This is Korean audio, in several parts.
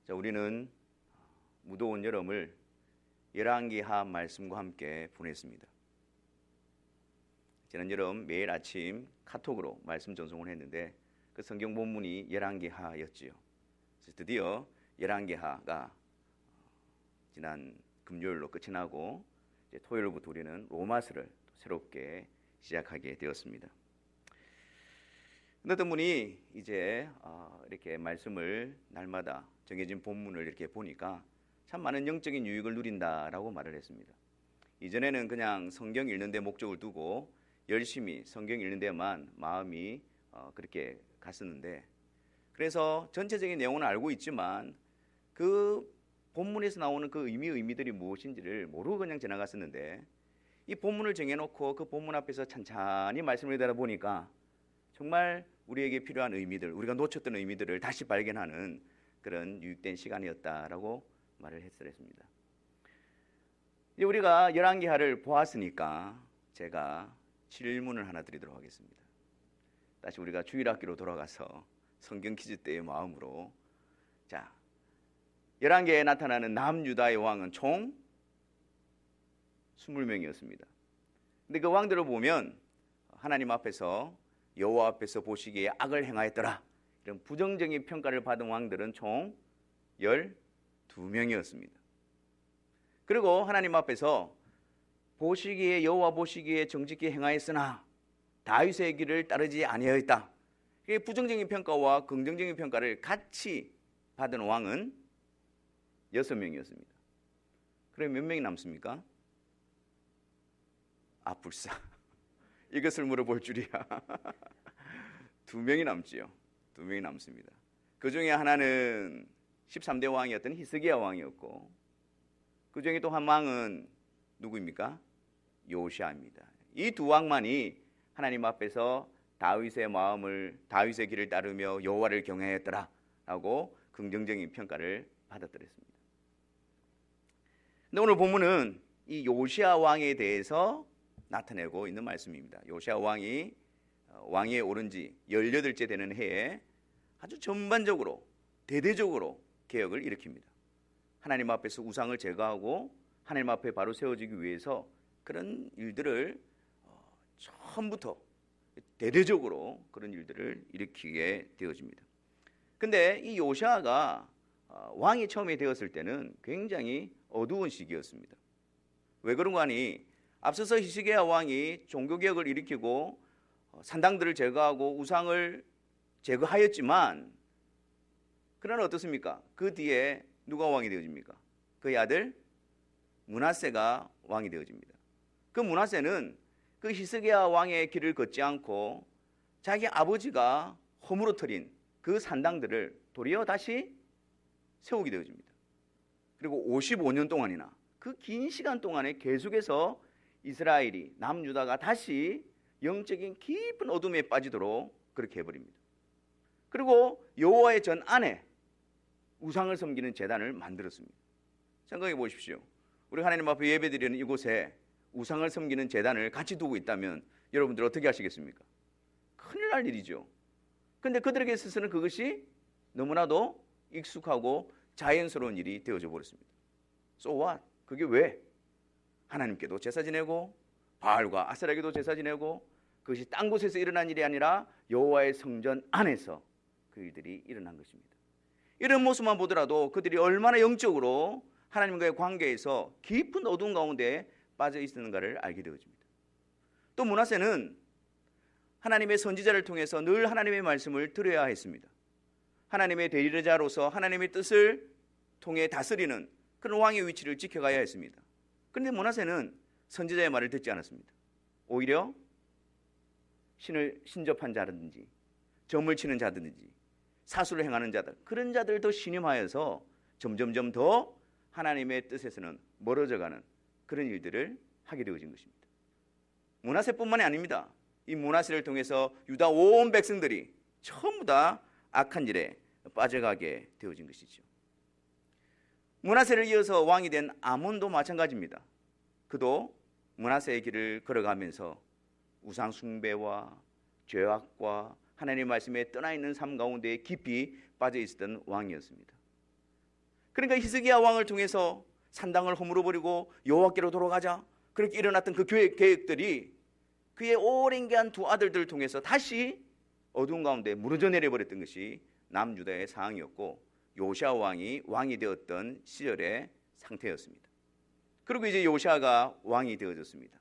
자, 우리는 무더운 여름을 열왕기하 말씀과 함께 보냈습니다. 지난 여름 매일 아침 카톡으로 말씀 전송을 했는데 그 성경 본문이 열왕기하였지요. 그래서 드디어 열왕기하가 지난 금요일로 끝이 나고 이제 토요일부터 우리는 로마서를 새롭게 시작하게 되었습니다. 어떤 분이 이제 이렇게 말씀을 날마다 정해진 본문을 이렇게 보니까 참 많은 영적인 유익을 누린다라고 말을 했습니다. 이전에는 그냥 성경 읽는 데 목적을 두고 열심히 성경 읽는 데만 마음이 그렇게 갔었는데, 그래서 전체적인 내용은 알고 있지만 그 본문에서 나오는 그 의미들이 무엇인지를 모르고 그냥 지나갔었는데, 이 본문을 정해놓고 그 본문 앞에서 찬찬히 말씀을 들어보니까 정말 우리에게 필요한 의미들, 우리가 놓쳤던 의미들을 다시 발견하는 그런 유익된 시간이었다라고 말을 했습니다. 이제 우리가 열왕기하를 보았으니까 제가 질문을 하나 드리도록 하겠습니다. 다시 우리가 주일학기로 돌아가서 성경 퀴즈 때의 마음으로, 자, 열왕기에 나타나는 남유다의 왕은 총 20명이었습니다. 근데 그 왕들을 보면 하나님 앞에서, 여호와 앞에서 보시기에 악을 행하였더라, 이런 부정적인 평가를 받은 왕들은 총 12명이었습니다. 그리고 하나님 앞에서 보시기에, 여호와 보시기에 정직히 행하였으나 다윗의 길을 따르지 아니하였다, 부정적인 평가와 긍정적인 평가를 같이 받은 왕은 6명이었습니다. 그럼 몇 명이 남습니까? 불사. 이것을 물어볼 줄이야. 2명이 남지요. 2명이 남습니다. 그 중에 하나는 13대 왕이었던 히스기야 왕이었고, 그 중에 또 한 왕은 누구입니까? 요시아입니다. 이 두 왕만이 하나님 앞에서 다윗의 길을 따르며 여호와를 경외하였더라 라고 긍정적인 평가를 받았더랬습니다. 근데 오늘 본문은 이 요시아 왕에 대해서 나타내고 있는 말씀입니다. 요시아 왕이 왕위에 오른 지 18째 되는 해에 아주 전반적으로, 대대적으로 개혁을 일으킵니다. 하나님 앞에서 우상을 제거하고 하나님 앞에 바로 세워지기 위해서 그런 일들을 처음부터 대대적으로 그런 일들을 일으키게 되어집니다. 근데 이 요시아가 왕이 처음에 되었을 때는 굉장히 어두운 시기였습니다. 왜 그런가 하니, 앞서서 히스기야 왕이 종교개혁을 일으키고 산당들을 제거하고 우상을 제거하였지만, 그러나 어떻습니까? 그 뒤에 누가 왕이 되어집니까? 그의 아들 므낫세가 왕이 되어집니다. 그 므낫세는 그 히스기야 왕의 길을 걷지 않고 자기 아버지가 허물어뜨린 그 산당들을 도리어 다시 세우게 되어집니다. 그리고 55년 동안이나 그 긴 시간 동안에 계속해서 이스라엘이, 남유다가 다시 영적인 깊은 어둠에 빠지도록 그렇게 해버립니다. 그리고 여호와의 전 안에 우상을 섬기는 제단을 만들었습니다. 생각해 보십시오. 우리 하나님 앞에 예배드리는 이곳에 우상을 섬기는 제단을 같이 두고 있다면 여러분들 어떻게 하시겠습니까? 큰일 날 일이죠. 그런데 그들에게 있어서는 그것이 너무나도 익숙하고 자연스러운 일이 되어져 버렸습니다. So what? 그게 왜? 하나님께도 제사 지내고 바알과 아세라에게도 제사 지내고, 그것이 딴 곳에서 일어난 일이 아니라 여호와의 성전 안에서 그 일들이 일어난 것입니다. 이런 모습만 보더라도 그들이 얼마나 영적으로 하나님과의 관계에서 깊은 어두운 가운데 빠져 있었는가를 알게 되어집니다. 또 므낫세는 하나님의 선지자를 통해서 늘 하나님의 말씀을 들어야 했습니다. 하나님의 대리자로서 하나님의 뜻을 통해 다스리는 그런 왕의 위치를 지켜가야 했습니다. 그런데 므낫세는 선지자의 말을 듣지 않았습니다. 오히려 신을 신접한 자든지 점을 치는 자든지 사수를 행하는 자들, 그런 자들을 더 신임하여서 점점점 더 하나님의 뜻에서는 멀어져가는 그런 일들을 하게 되어진 것입니다. 므낫세뿐만이 아닙니다. 이 므낫세를 통해서 유다 온 백성들이 전부 다 악한 일에 빠져가게 되어진 것이죠. 므낫세를 이어서 왕이 된 아몬도 마찬가지입니다. 그도 므낫세의 길을 걸어가면서 우상 숭배와 죄악과 하나님의 말씀에 떠나 있는 삶 가운데 깊이 빠져 있었던 왕이었습니다. 그러니까 히스기야 왕을 통해서 산당을 허물어버리고 여호와께로 돌아가자, 그렇게 일어났던 그 계획들이 그의 오랜 기한 두 아들들을 통해서 다시 어두운 가운데 무너져 내려버렸던 것이 남유다의 상황이었고, 요시아 왕이 왕이 되었던 시절의 상태였습니다. 그리고 이제 요시아가 왕이 되어졌습니다.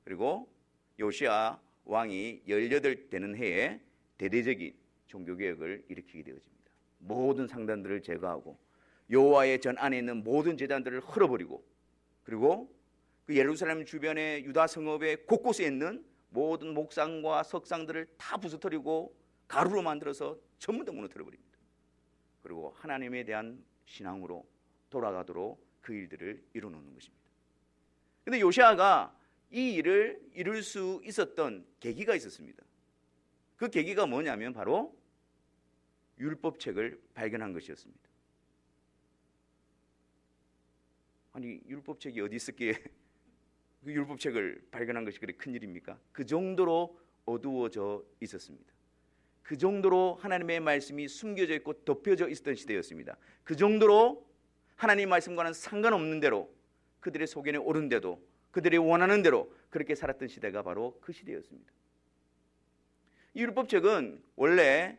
그리고 요시아 왕이 18 되는 해에 대대적인 종교개혁을 일으키게 되어집니다. 모든 상단들을 제거하고 여호와의 전 안에 있는 모든 제단들을 헐어버리고, 그리고 그 예루살렘 주변의 유다 성읍의 곳곳에 있는 모든 목상과 석상들을 다 부서뜨리고 가루로 만들어서 전부 다 무너뜨려버립니다. 그리고 하나님에 대한 신앙으로 돌아가도록 그 일들을 이뤄놓는 것입니다. 그런데 요시아가 이 일을 이룰 수 있었던 계기가 있었습니다. 그 계기가 뭐냐면 바로 율법책을 발견한 것이었습니다. 아니, 율법책이 어디 있었기에 그 율법책을 발견한 것이 그렇게 큰일입니까? 그 정도로 어두워져 있었습니다. 그 정도로 하나님의 말씀이 숨겨져 있고 덮여져 있었던 시대였습니다. 그 정도로 하나님 말씀과는 상관없는 대로 그들의 소견에 오른 대로, 그들이 원하는 대로 그렇게 살았던 시대가 바로 그 시대였습니다. 이 율법책은 원래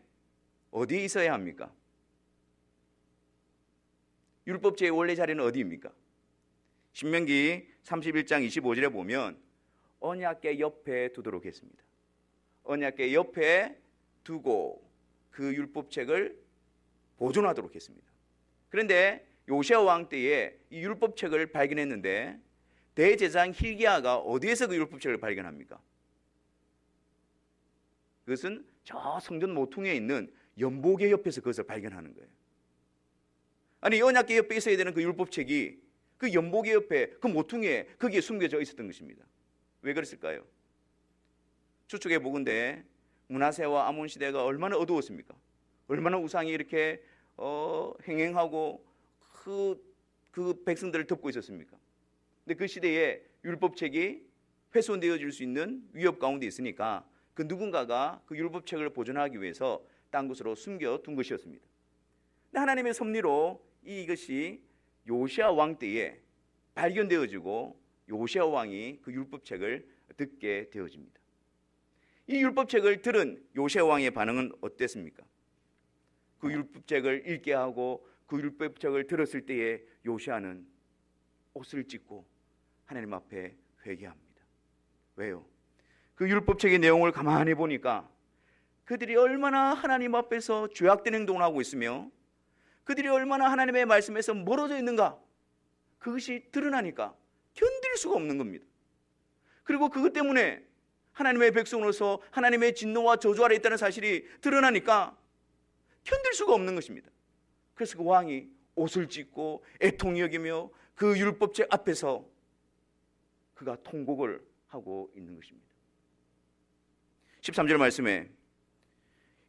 어디에 있어야 합니까? 율법책의 원래 자리는 어디입니까? 신명기 31장 25절에 보면 언약궤 옆에 두도록 했습니다. 언약궤 옆에 두고 그 율법책을 보존하도록 했습니다. 그런데 요시아 왕 때에 이 율법책을 발견했는데 대제사장 hil기야가 어디에서 그 율법책을 발견합니까? 그것은 저 성전 모퉁이에 있는 연복의 옆에서 그것을 발견하는 거예요. 아니, 언약궤 옆에 있어야 되는 그 율법책이 그 연복의 옆에 그 모퉁이에 거기에 숨겨져 있었던 것입니다. 왜 그랬을까요? 추측해 보건대 므낫세와 아몬 시대가 얼마나 어두웠습니까? 얼마나 우상이 이렇게 행행하고 그 백성들을 덮고 있었습니까? 근데 그 시대에 율법책이 훼손되어질 수 있는 위협 가운데 있으니까 그 누군가가 그 율법책을 보존하기 위해서 딴 곳으로 숨겨둔 것이었습니다. 근데 하나님의 섭리로 이것이 요시아 왕 때에 발견되어지고 요시아 왕이 그 율법책을 듣게 되어집니다. 이 율법책을 들은 요시아 왕의 반응은 어땠습니까? 그 율법책을 읽게 하고 그 율법책을 들었을 때에 요시아는 옷을 찢고 하나님 앞에 회개합니다. 왜요? 그 율법책의 내용을 가만히 보니까 그들이 얼마나 하나님 앞에서 죄악된 행동을 하고 있으며 그들이 얼마나 하나님의 말씀에서 멀어져 있는가, 그것이 드러나니까 견딜 수가 없는 겁니다. 그리고 그것 때문에 하나님의 백성으로서 하나님의 진노와 저주 아래 있다는 사실이 드러나니까 견딜 수가 없는 것입니다. 그래서 그 왕이 옷을 찢고 애통히 여기며 그 율법책 앞에서 그가 통곡을 하고 있는 것입니다. 13절 말씀에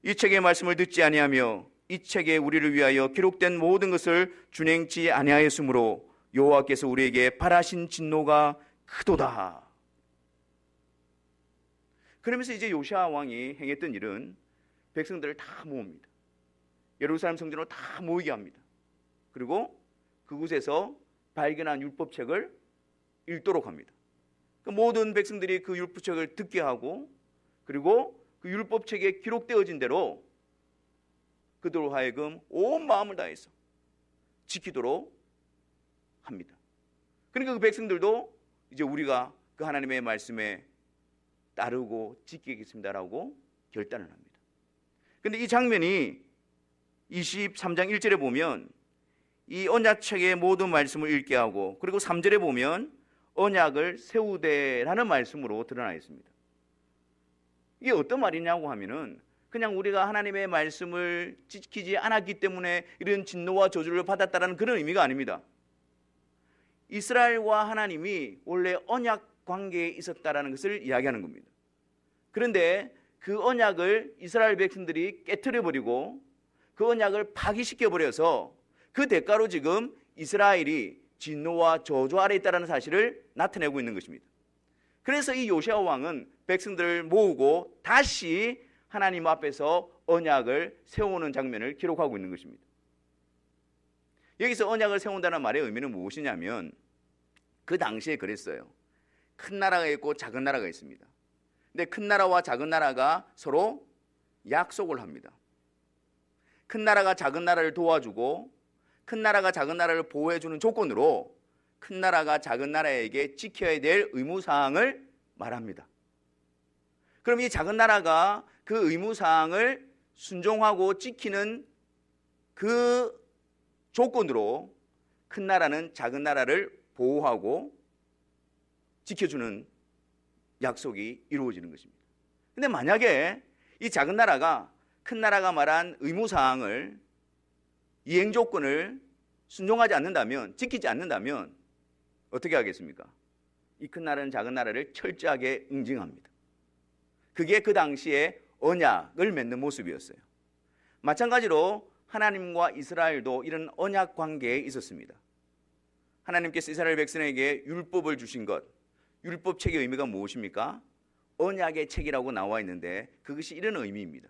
이 책의 말씀을 듣지 아니하며 이 책에 우리를 위하여 기록된 모든 것을 준행치 아니하였으므로 여호와께서 우리에게 발하신 진노가 크도다. 그러면서 이제 요시아 왕이 행했던 일은 백성들을 다 모읍니다. 예루살렘 성전으로 다 모이게 합니다. 그리고 그곳에서 발견한 율법책을 읽도록 합니다. 그 모든 백성들이 그 율법책을 듣게 하고, 그리고 그 율법책에 기록되어진 대로 그들로 하여금 온 마음을 다해서 지키도록 합니다. 그러니까 그 백성들도 이제 우리가 그 하나님의 말씀에 따르고 지키겠습니다라고 결단을 합니다. 그런데 이 장면이 23장 1절에 보면 이 언약책의 모든 말씀을 읽게 하고, 그리고 3절에 보면 언약을 세우되라는 말씀으로 드러나 있습니다. 이게 어떤 말이냐고 하면은 그냥 우리가 하나님의 말씀을 지키지 않았기 때문에 이런 진노와 저주를 받았다는 그런 의미가 아닙니다. 이스라엘과 하나님이 원래 언약 관계에 있었다라는 것을 이야기하는 겁니다. 그런데 그 언약을 이스라엘 백성들이 깨트려버리고 그 언약을 파기시켜버려서 그 대가로 지금 이스라엘이 진노와 저주 아래 있다는 사실을 나타내고 있는 것입니다. 그래서 이 요시아 왕은 백성들을 모으고 다시 하나님 앞에서 언약을 세우는 장면을 기록하고 있는 것입니다. 여기서 언약을 세운다는 말의 의미는 무엇이냐면 그 당시에 그랬어요. 큰 나라가 있고 작은 나라가 있습니다. 근데 큰 나라와 작은 나라가 서로 약속을 합니다. 큰 나라가 작은 나라를 도와주고 큰 나라가 작은 나라를 보호해주는 조건으로 큰 나라가 작은 나라에게 지켜야 될 의무사항을 말합니다. 그럼 이 작은 나라가 그 의무사항을 순종하고 지키는 그 조건으로 큰 나라는 작은 나라를 보호하고 지켜주는 약속이 이루어지는 것입니다. 근데 만약에 이 작은 나라가 큰 나라가 말한 의무사항을 이행 조건을 순종하지 않는다면, 지키지 않는다면 어떻게 하겠습니까? 이 큰 나라는 작은 나라를 철저하게 응징합니다. 그게 그 당시에 언약을 맺는 모습이었어요. 마찬가지로 하나님과 이스라엘도 이런 언약 관계에 있었습니다. 하나님께서 이스라엘 백성에게 율법을 주신 것, 율법 책의 의미가 무엇입니까? 언약의 책이라고 나와 있는데 그것이 이런 의미입니다.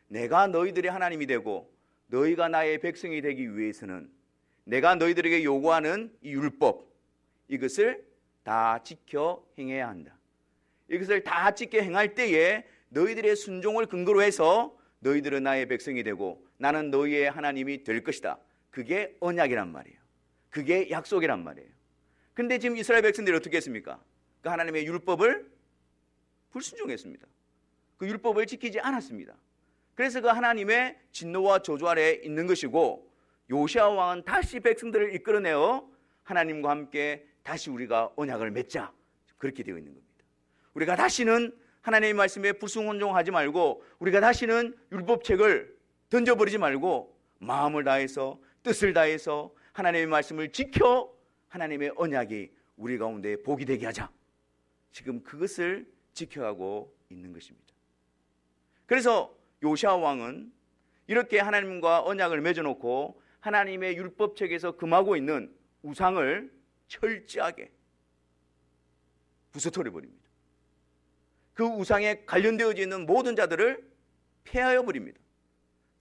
내가 너희들의 하나님이 되고 너희가 나의 백성이 되기 위해서는 내가 너희들에게 요구하는 이 율법, 이것을 다 지켜 행해야 한다. 이것을 다 지켜 행할 때에 너희들의 순종을 근거로 해서 너희들은 나의 백성이 되고 나는 너희의 하나님이 될 것이다. 그게 언약이란 말이에요. 그게 약속이란 말이에요. 근데 지금 이스라엘 백성들이 어떻게 했습니까? 그 하나님의 율법을 불순종했습니다. 그 율법을 지키지 않았습니다. 그래서 그 하나님의 진노와 저주 아래에 있는 것이고 요시아 왕은 다시 백성들을 이끌어내어 하나님과 함께 다시 우리가 언약을 맺자, 그렇게 되어 있는 겁니다. 우리가 다시는 하나님의 말씀에 불순종하지 말고 우리가 다시는 율법책을 던져버리지 말고 마음을 다해서 뜻을 다해서 하나님의 말씀을 지켜 하나님의 언약이 우리 가운데 복이 되게 하자. 지금 그것을 지켜가고 있는 것입니다. 그래서 요시아 왕은 이렇게 하나님과 언약을 맺어놓고 하나님의 율법책에서 금하고 있는 우상을 철저하게 부숴버려 버립니다. 그 우상에 관련되어져 있는 모든 자들을 폐하여 버립니다.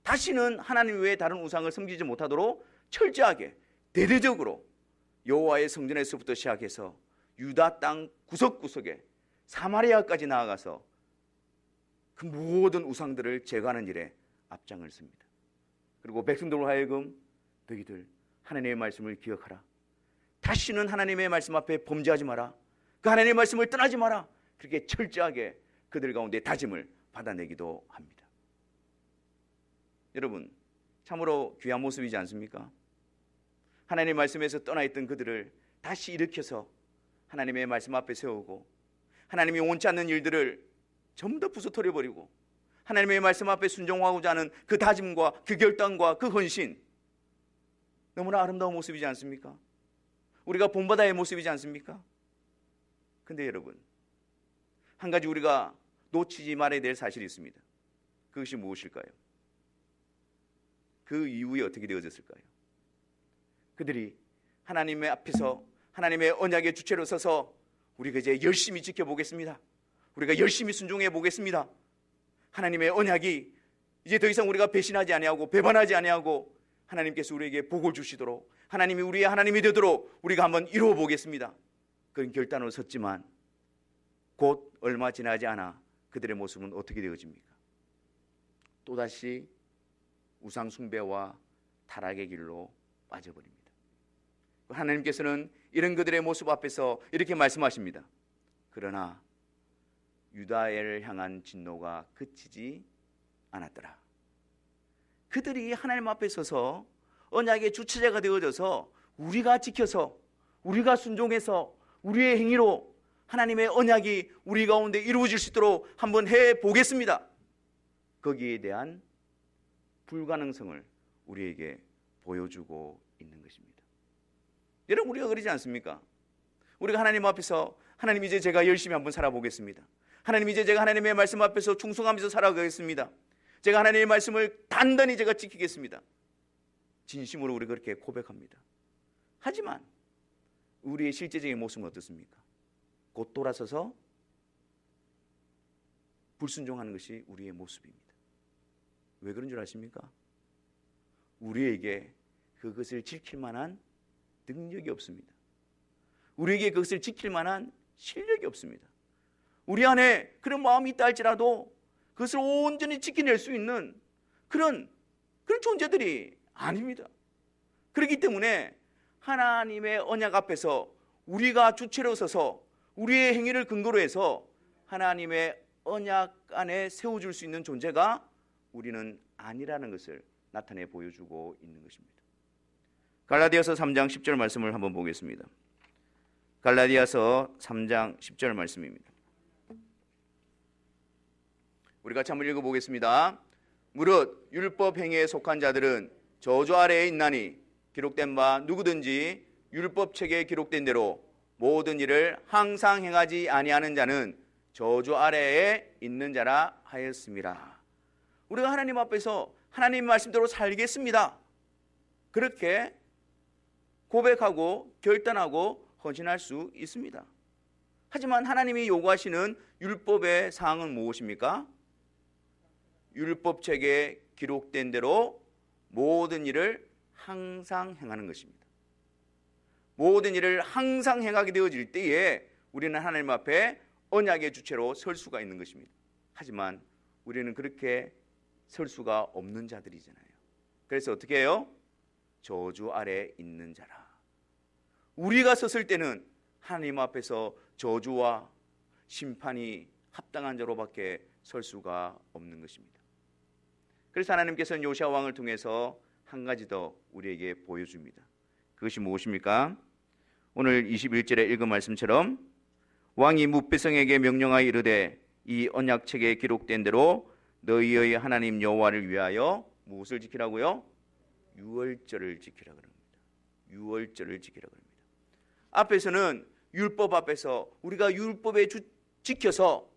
다시는 하나님 외에 다른 우상을 섬기지 못하도록 철저하게 대대적으로 여호와의 성전에서부터 시작해서 유다 땅 구석구석에 사마리아까지 나아가서 그 모든 우상들을 제거하는 일에 앞장을 씁니다. 그리고 백성들로 하여금 너희들 하나님의 말씀을 기억하라. 다시는 하나님의 말씀 앞에 범죄하지 마라. 그 하나님의 말씀을 떠나지 마라. 그렇게 철저하게 그들 가운데 다짐을 받아내기도 합니다. 여러분, 참으로 귀한 모습이지 않습니까? 하나님의 말씀에서 떠나있던 그들을 다시 일으켜서 하나님의 말씀 앞에 세우고 하나님이 원치 않는 일들을 전부 다 부숴버리고 하나님의 말씀 앞에 순종하고자 하는 그 다짐과 그 결단과 그 헌신, 너무나 아름다운 모습이지 않습니까? 우리가 본받아야 할 모습이지 않습니까? 근데 여러분, 한 가지 우리가 놓치지 말아야 될 사실이 있습니다. 그것이 무엇일까요? 그 이후에 어떻게 되어졌을까요? 그들이 하나님의 앞에서 하나님의 언약의 주체로 서서 우리가 이제 열심히 지켜보겠습니다. 우리가 열심히 순종해 보겠습니다. 하나님의 언약이 이제 더 이상 우리가 배신하지 아니하고 배반하지 아니하고 하나님께서 우리에게 복을 주시도록 하나님이 우리의 하나님이 되도록 우리가 한번 이루어 보겠습니다. 그런 결단을 섰지만 곧 얼마 지나지 않아 그들의 모습은 어떻게 되어집니까? 또다시 우상 숭배와 타락의 길로 빠져버립니다. 하나님께서는 이런 그들의 모습 앞에서 이렇게 말씀하십니다. 그러나 유다를 향한 진노가 그치지 않았더라. 그들이 하나님 앞에 서서 언약의 주체자가 되어져서 우리가 지켜서 우리가 순종해서 우리의 행위로 하나님의 언약이 우리 가운데 이루어질 수 있도록 한번 해보겠습니다. 거기에 대한 불가능성을 우리에게 보여주고 있는 것입니다. 여러분, 우리가 그러지 않습니까? 우리가 하나님 앞에서 하나님 이제 제가 열심히 한번 살아보겠습니다. 하나님 이제 제가 하나님의 말씀 앞에서 충성하면서 살아가겠습니다. 제가 하나님의 말씀을 단단히 제가 지키겠습니다. 진심으로 우리 그렇게 고백합니다. 하지만 우리의 실제적인 모습은 어떻습니까? 곧 돌아서서 불순종하는 것이 우리의 모습입니다. 왜 그런 줄 아십니까? 우리에게 그것을 지킬 만한 능력이 없습니다. 우리에게 그것을 지킬 만한 실력이 없습니다. 우리 안에 그런 마음이 있다 할지라도 그것을 온전히 지켜낼 수 있는 그런 존재들이 아닙니다. 그렇기 때문에 하나님의 언약 앞에서 우리가 주체로 서서 우리의 행위를 근거로 해서 하나님의 언약 안에 세워줄 수 있는 존재가 우리는 아니라는 것을 나타내 보여주고 있는 것입니다. 갈라디아서 3장 10절 말씀을 한번 보겠습니다. 갈라디아서 3장 10절 말씀입니다. 우리 같이 한번 읽어보겠습니다. 무릇 율법 행위에 속한 자들은 저주 아래에 있나니 기록된 바 누구든지 율법책에 기록된 대로 모든 일을 항상 행하지 아니하는 자는 저주 아래에 있는 자라 하였습니다. 우리가 하나님 앞에서 하나님 말씀대로 살겠습니다. 그렇게 고백하고 결단하고 헌신할 수 있습니다. 하지만 하나님이 요구하시는 율법의 사항은 무엇입니까? 율법책에 기록된 대로 모든 일을 항상 행하는 것입니다. 모든 일을 항상 행하게 되어질 때에 우리는 하나님 앞에 언약의 주체로 설 수가 있는 것입니다. 하지만 우리는 그렇게 설 수가 없는 자들이잖아요. 그래서 어떻게 해요? 저주 아래에 있는 자라. 우리가 섰을 때는 하나님 앞에서 저주와 심판이 합당한 자로밖에 설 수가 없는 것입니다. 그래서 하나님께서는 요시야 왕을 통해서 한 가지 더 우리에게 보여줍니다. 그것이 무엇입니까? 오늘 21절에 읽은 말씀처럼 왕이 뭇배성에게 명령하여 이르되 이 언약책에 기록된 대로 너희의 하나님 여호와를 위하여 무엇을 지키라고요? 유월절을 지키라 그럽니다. 유월절을 지키라 그럽니다. 앞에서는 율법 앞에서 우리가 율법에 지켜서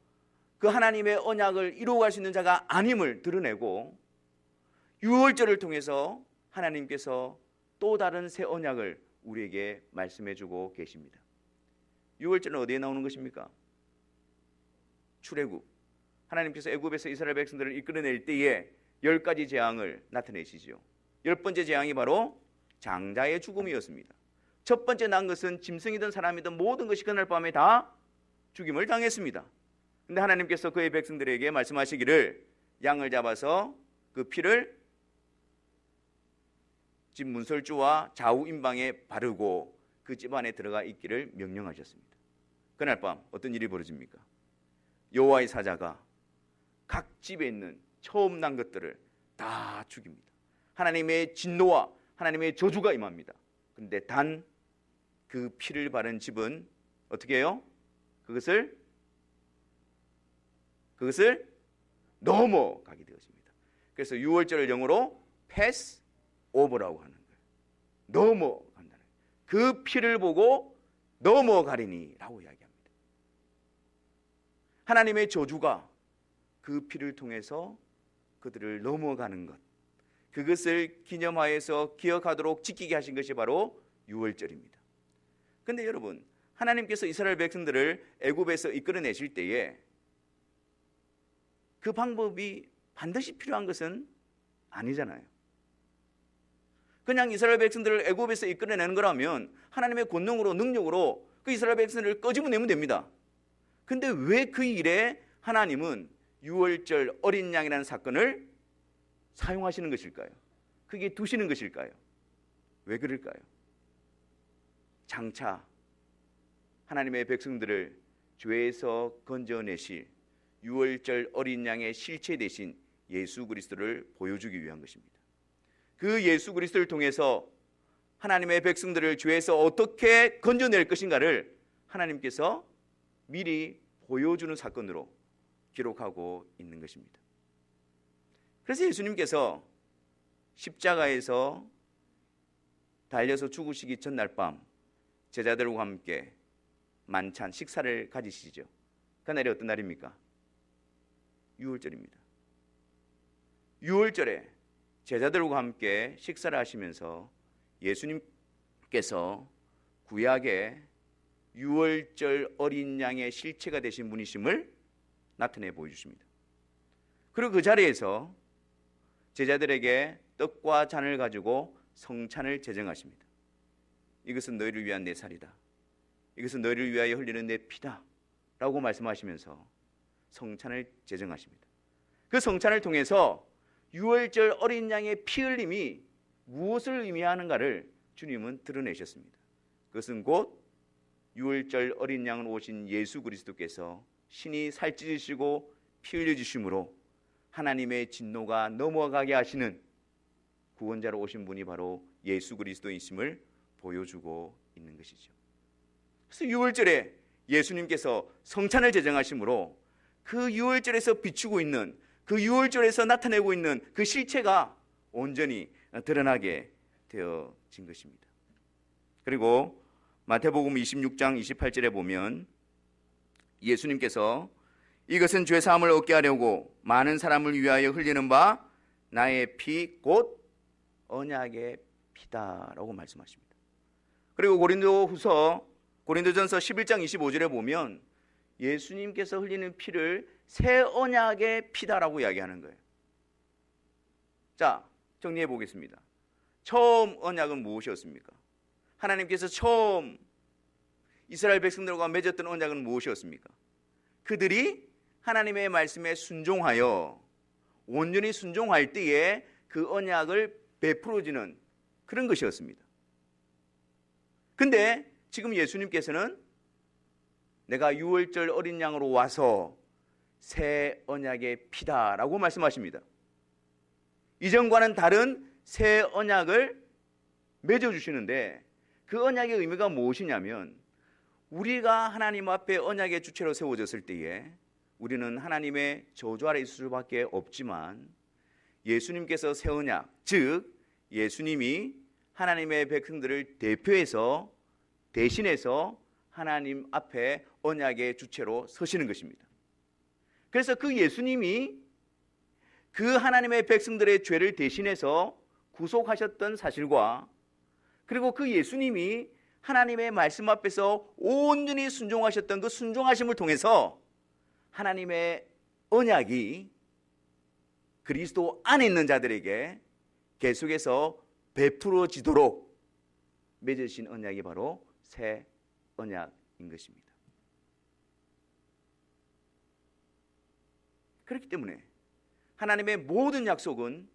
그 하나님의 언약을 이루어갈 수 있는 자가 아님을 드러내고 유월절을 통해서 하나님께서 또 다른 새 언약을 우리에게 말씀해 주고 계십니다. 유월절은 어디에 나오는 것입니까? 출애굽. 하나님께서 애굽에서 이스라엘 백성들을 이끌어낼 때에 10가지 재앙을 나타내시죠. 10번째 재앙이 바로 장자의 죽음이었습니다. 첫 번째 난 것은 짐승이든 사람이든 모든 것이 그날 밤에 다 죽임을 당했습니다. 그런데 하나님께서 그의 백성들에게 말씀하시기를 양을 잡아서 그 피를 집 문설주와 좌우 임방에 바르고 그 집 안에 들어가 있기를 명령하셨습니다. 그날 밤 어떤 일이 벌어집니까? 여호와의 사자가 각 집에 있는 처음 난 것들을 다 죽입니다. 하나님의 진노와 하나님의 저주가 임합니다. 그런데 단 그 피를 바른 집은 어떻게 해요? 그것을 넘어가게 되었습니다. 그래서 유월절을 영어로 패스 오버라고 하는 거예요. 넘어간다는 거예요. 그 피를 보고 넘어가리니 라고 이야기합니다. 하나님의 저주가 그 피를 통해서 그들을 넘어가는 것, 그것을 기념하여서 기억하도록 지키게 하신 것이 바로 유월절입니다. 그런데 여러분, 하나님께서 이스라엘 백성들을 애굽에서 이끌어내실 때에 그 방법이 반드시 필요한 것은 아니잖아요. 그냥 이스라엘 백성들을 애굽에서 이끌어내는 거라면 하나님의 권능으로 능력으로 그 이스라엘 백성들을 끄집어내면 됩니다. 근데 왜 그 일에 하나님은 유월절 어린 양이라는 사건을 사용하시는 것일까요? 그게 두시는 것일까요? 왜 그럴까요? 장차 하나님의 백성들을 죄에서 건져내실 유월절 어린 양의 실체 대신 예수 그리스도를 보여주기 위한 것입니다. 그 예수 그리스도를 통해서 하나님의 백성들을 죄에서 어떻게 건져낼 것인가를 하나님께서 미리 보여주는 사건으로 기록하고 있는 것입니다. 그래서 예수님께서 십자가에서 달려서 죽으시기 전날 밤 제자들과 함께 만찬 식사를 가지시죠. 그날이 어떤 날입니까? 유월절입니다. 유월절에 제자들과 함께 식사를 하시면서 예수님께서 구약의 유월절 어린 양의 실체가 되신 분이심을 나타내 보여주십니다. 그리고 그 자리에서 제자들에게 떡과 잔을 가지고 성찬을 제정하십니다. 이것은 너희를 위한 내 살이다. 이것은 너희를 위하여 흘리는 내 피다 라고 말씀하시면서 성찬을 제정하십니다. 그 성찬을 통해서 유월절 어린 양의 피 흘림이 무엇을 의미하는가를 주님은 드러내셨습니다. 그것은 곧 유월절 어린 양으로 오신 예수 그리스도께서 신이 살찌으시고 피 흘려주심으로 하나님의 진노가 넘어가게 하시는 구원자로 오신 분이 바로 예수 그리스도이심을 보여주고 있는 것이죠. 그래서 유월절에 예수님께서 성찬을 제정하심으로 그 유월절에서 비추고 있는, 그 유월절에서 나타내고 있는 그 실체가 온전히 드러나게 되어진 것입니다. 그리고 마태복음 26장 28절에 보면 예수님께서 이것은 죄사함을 얻게 하려고 많은 사람을 위하여 흘리는 바 나의 피 곧 언약의 피다라고 말씀하십니다. 그리고 고린도전서 11장 25절에 보면 예수님께서 흘리는 피를 새 언약의 피다라고 이야기하는 거예요. 자, 정리해 보겠습니다. 처음 언약은 무엇이었습니까? 하나님께서 처음 이스라엘 백성들과 맺었던 언약은 무엇이었습니까? 그들이 하나님의 말씀에 순종하여 온전히 순종할 때에 그 언약을 베풀어지는 그런 것이었습니다. 근데 지금 예수님께서는 내가 유월절 어린 양으로 와서 새 언약의 피다라고 말씀하십니다. 이전과는 다른 새 언약을 맺어주시는데 그 언약의 의미가 무엇이냐면 우리가 하나님 앞에 언약의 주체로 세워졌을 때에 우리는 하나님의 저주 아래 있을 수밖에 없지만 예수님께서 새 언약, 즉 예수님이 하나님의 백성들을 대표해서 대신해서 하나님 앞에 언약의 주체로 서시는 것입니다. 그래서 그 예수님이 그 하나님의 백성들의 죄를 대신해서 구속하셨던 사실과 그리고 그 예수님이 하나님의 말씀 앞에서 온전히 순종하셨던 그 순종하심을 통해서 하나님의 언약이 그리스도 안에 있는 자들에게 계속해서 베풀어지도록 맺으신 언약이 바로 새 언약인 것입니다. 그렇기 때문에 하나님의 모든 약속은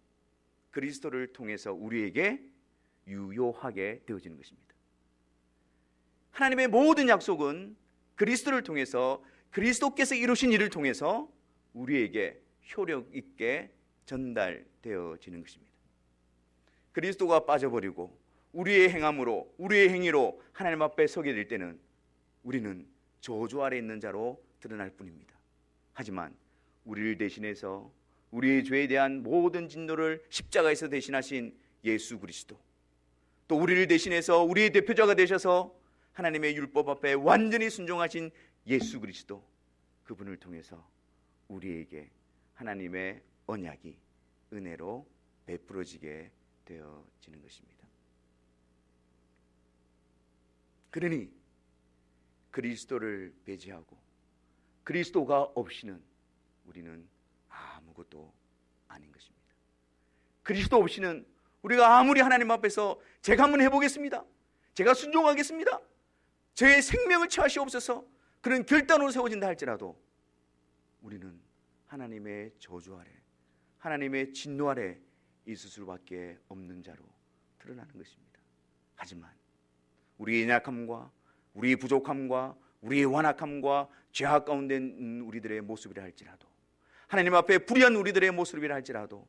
그리스도를 통해서 우리에게 유효하게 되어지는 것입니다. 하나님의 모든 약속은 그리스도를 통해서 그리스도께서 이루신 일을 통해서 우리에게 효력 있게 전달되어지는 것입니다. 그리스도가 빠져버리고 우리의 행함으로 우리의 행위로 하나님 앞에 서게 될 때는 우리는 저주 아래 있는 자로 드러날 뿐입니다. 하지만 우리를 대신해서 우리의 죄에 대한 모든 진노를 십자가에서 대신하신 예수 그리스도, 또 우리를 대신해서 우리의 대표자가 되셔서 하나님의 율법 앞에 완전히 순종하신 예수 그리스도, 그분을 통해서 우리에게 하나님의 언약이 은혜로 베풀어지게 되어지는 것입니다. 그러니 그리스도를 배제하고 그리스도가 없이는 우리는 아무것도 아닌 것입니다. 그리스도 없이는 우리가 아무리 하나님 앞에서 제가 한번 해보겠습니다, 제가 순종하겠습니다, 제 생명을 취하시옵소서, 그런 결단으로 세워진다 할지라도 우리는 하나님의 저주 아래, 하나님의 진노 아래 있을 수밖에 없는 자로 드러나는 것입니다. 하지만 우리의 약함과 우리의 부족함과 우리의 완악함과 죄악 가운데 있는 우리들의 모습이라 할지라도, 하나님 앞에 불의한 우리들의 모습이라 할지라도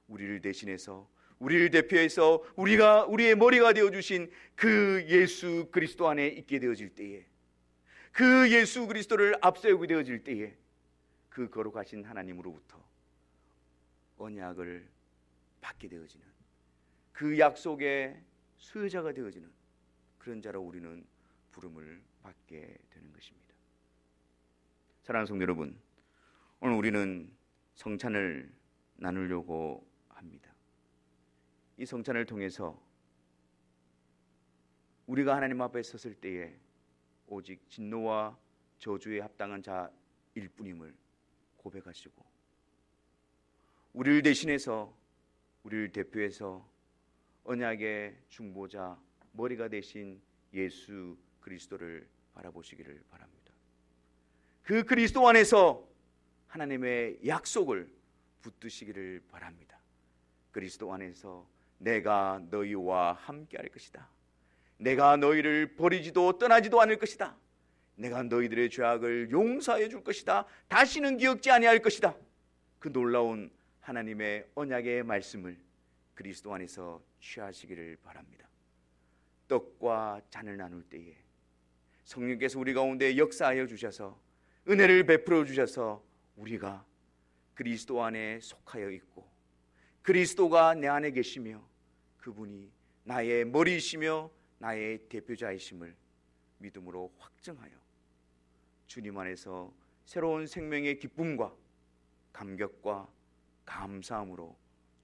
우리를 대신해서 우리를 대표해서 우리의 머리가 되어주신 그 예수 그리스도 안에 있게 되어질 때에, 그 예수 그리스도를 앞세우게 되어질 때에 그 거룩하신 하나님으로부터 언약을 받게 되어지는, 그 약속의 수혜자가 되어지는 그런 자로 우리는 부름을 받게 되는 것입니다. 사랑하는 성도 여러분, 오늘 우리는 성찬을 나누려고 합니다. 이 성찬을 통해서 우리가 하나님 앞에 섰을 때에 오직 진노와 저주에 합당한 자일 뿐임을 고백하시고, 우리를 대신해서 우리를 대표해서 언약의 중보자, 머리가 되신 예수 그리스도를 바라보시기를 바랍니다. 그 그리스도 안에서 하나님의 약속을 붙드시기를 바랍니다. 그리스도 안에서 내가 너희와 함께할 것이다. 내가 너희를 버리지도 떠나지도 않을 것이다. 내가 너희들의 죄악을 용서해 줄 것이다. 다시는 기억지 아니할 것이다. 그 놀라운 하나님의 언약의 말씀을 그리스도 안에서 취하시기를 바랍니다. 떡과 잔을 나눌 때에 성령께서 우리 가운데 역사하여 주셔서 은혜를 베풀어 주셔서 우리가 그리스도 안에 속하여 있고 그리스도가 내 안에 계시며 그분이 나의 머리이시며 나의 대표자이심을 믿음으로 확증하여 주님 안에서 새로운 생명의 기쁨과 감격과 감사함으로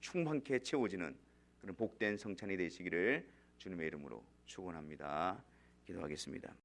충만케 채워지는 그런 복된 성찬이 되시기를 주님의 이름으로 축원합니다. 기도하겠습니다.